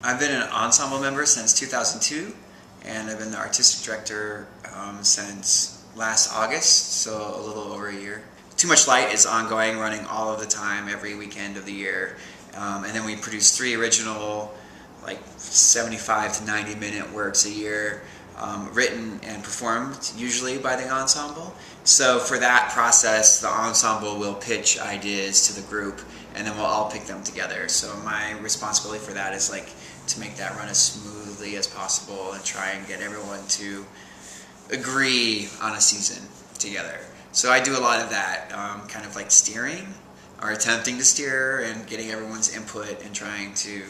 I've been an ensemble member since 2002, and I've been the artistic director since last August, so a little over a year. Too Much Light is ongoing, running all of the time, every weekend of the year. And then we produce 3 original, like 75 to 90 minute works a year, written and performed usually by the ensemble. So for that process, the ensemble will pitch ideas to the group, and then we'll all pick them together. So my responsibility for that is like to make that run as smoothly as possible and try and get everyone to agree on a season together. So I do a lot of that, kind of like steering, or attempting to steer, and getting everyone's input and trying to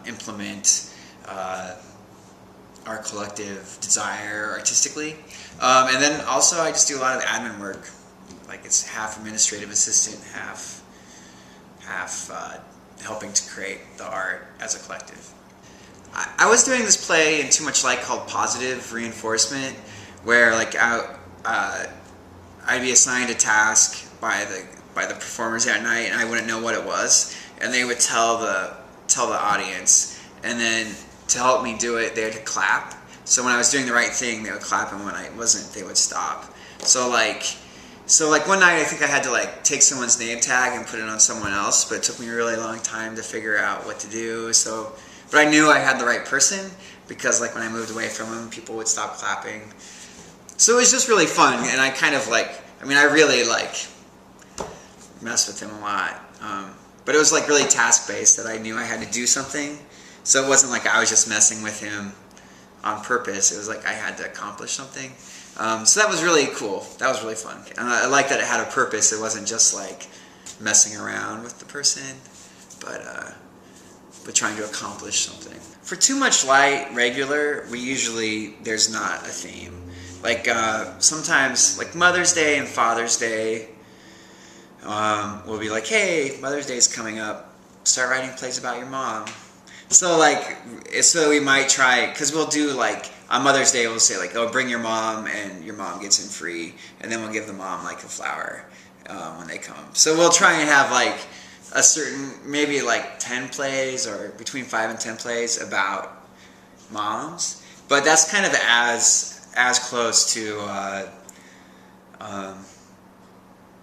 implement our collective desire artistically. And then also I just do a lot of admin work. Like it's half administrative assistant, half helping to create the art as a collective. I was doing this play in Too Much Light called Positive Reinforcement, where like I'd be assigned a task by the performers that night, and I wouldn't know what it was, and they would tell the audience, and then to help me do it, they had to clap. So when I was doing the right thing, they would clap, and when I wasn't, they would stop. So one night I think I had to like take someone's name tag and put it on someone else, but it took me a really long time to figure out what to do. But I knew I had the right person, because like when I moved away from them, people would stop clapping. So it was just really fun, and I kind of like, I really like messed with him a lot. But it was like really task-based, that I knew I had to do something. So it wasn't like I was just messing with him on purpose. It was like I had to accomplish something. So that was really cool. That was really fun. And I like that it had a purpose. It wasn't just like messing around with the person, but trying to accomplish something. For Too Much Light regular, there's not a theme. Like sometimes, like Mother's Day and Father's Day, we'll be like, hey, Mother's Day is coming up. Start writing plays about your mom. So we might try, because we'll do like, on Mother's Day we'll say like, oh, bring your mom, and your mom gets in free, and then we'll give the mom like a flower when they come. So we'll try and have like a certain, maybe like 10 plays, or between 5 and 10 plays about moms. But that's kind of as close to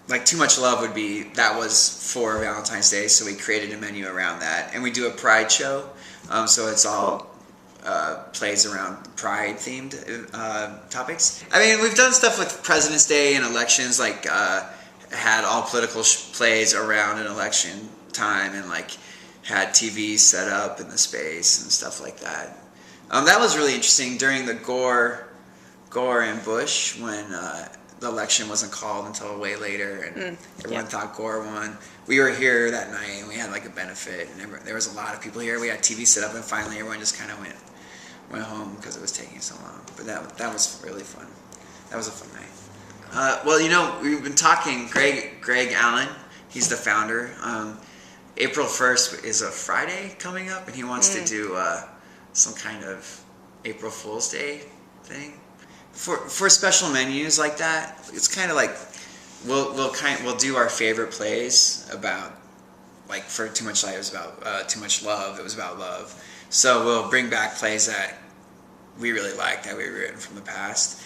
like Too Much Love would be, that was for Valentine's Day, so we created a menu around that. And we do a pride show, so it's all plays around pride themed topics. We've done stuff with President's Day and elections, like had all political plays around an election time, and like had TV set up in the space and stuff like that. That was really interesting during the Gore and Bush, when the election wasn't called until way later, and everyone thought Gore won. We were here that night, and we had like a benefit, and there was a lot of people here. We had TV set up, and finally everyone just kind of went home because it was taking so long. But that was really fun. That was a fun night. Well, we've been talking. Greg Allen, he's the founder. April 1st is a Friday coming up, and he wants to do some kind of April Fool's Day thing. For special menus like that, it's kind of like we'll do our favorite plays about, like for Too Much Light it was about Too Much Love. It was about love. So we'll bring back plays that we really like, that we've written from the past.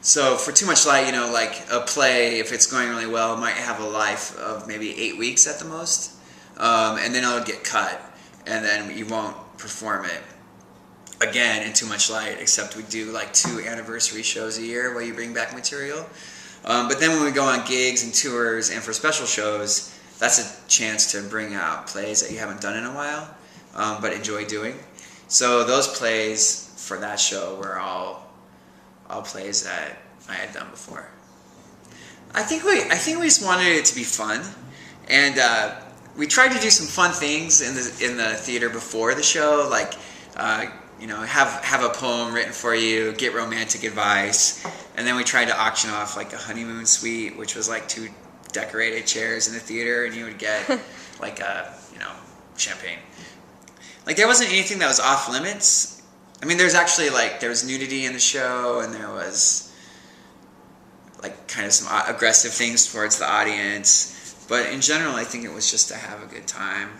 So for Too Much Light, like a play, if it's going really well, might have a life of maybe 8 weeks at the most, and then it'll get cut, and then you won't perform it again in Too Much Light, except we do like 2 anniversary shows a year where you bring back material. But then when we go on gigs and tours and for special shows, that's a chance to bring out plays that you haven't done in a while, but enjoy doing. So those plays for that show were all plays that I had done before. I think we just wanted it to be fun, and we tried to do some fun things in the theater before the show, like have a poem written for you, get romantic advice, and then we tried to auction off like a honeymoon suite, which was like 2 decorated chairs in the theater, and you would get like champagne. Like there wasn't anything that was off limits. There's actually there was nudity in the show, and there was like kind of some aggressive things towards the audience. But in general, I think it was just to have a good time.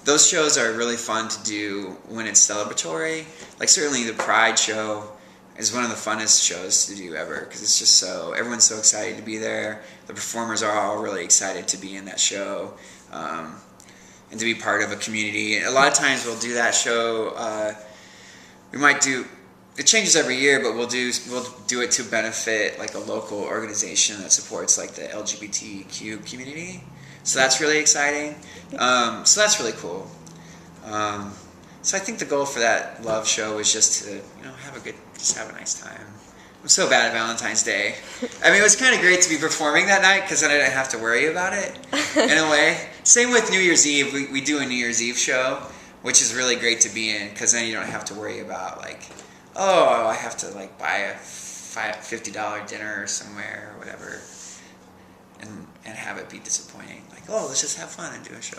those shows are really fun to do when it's celebratory. Like certainly the Pride show is one of the funnest shows to do ever because it's just everyone's so excited to be there. The performers are all really excited to be in that show and to be part of a community. And a lot of times we'll do that show. We might do. It changes every year, but we'll do it to benefit like a local organization that supports like the LGBTQ community. So that's really exciting. So that's really cool. So I think the goal for that love show was just to have a nice time. I'm so bad at Valentine's Day. I mean, it was kind of great to be performing that night because then I didn't have to worry about it in a way. Same with New Year's Eve. We do a New Year's Eve show, which is really great to be in because then you don't have to worry about like, oh, I have to like buy a $50 dinner somewhere or whatever and have it be disappointing. Like, oh, let's just have fun and do a show.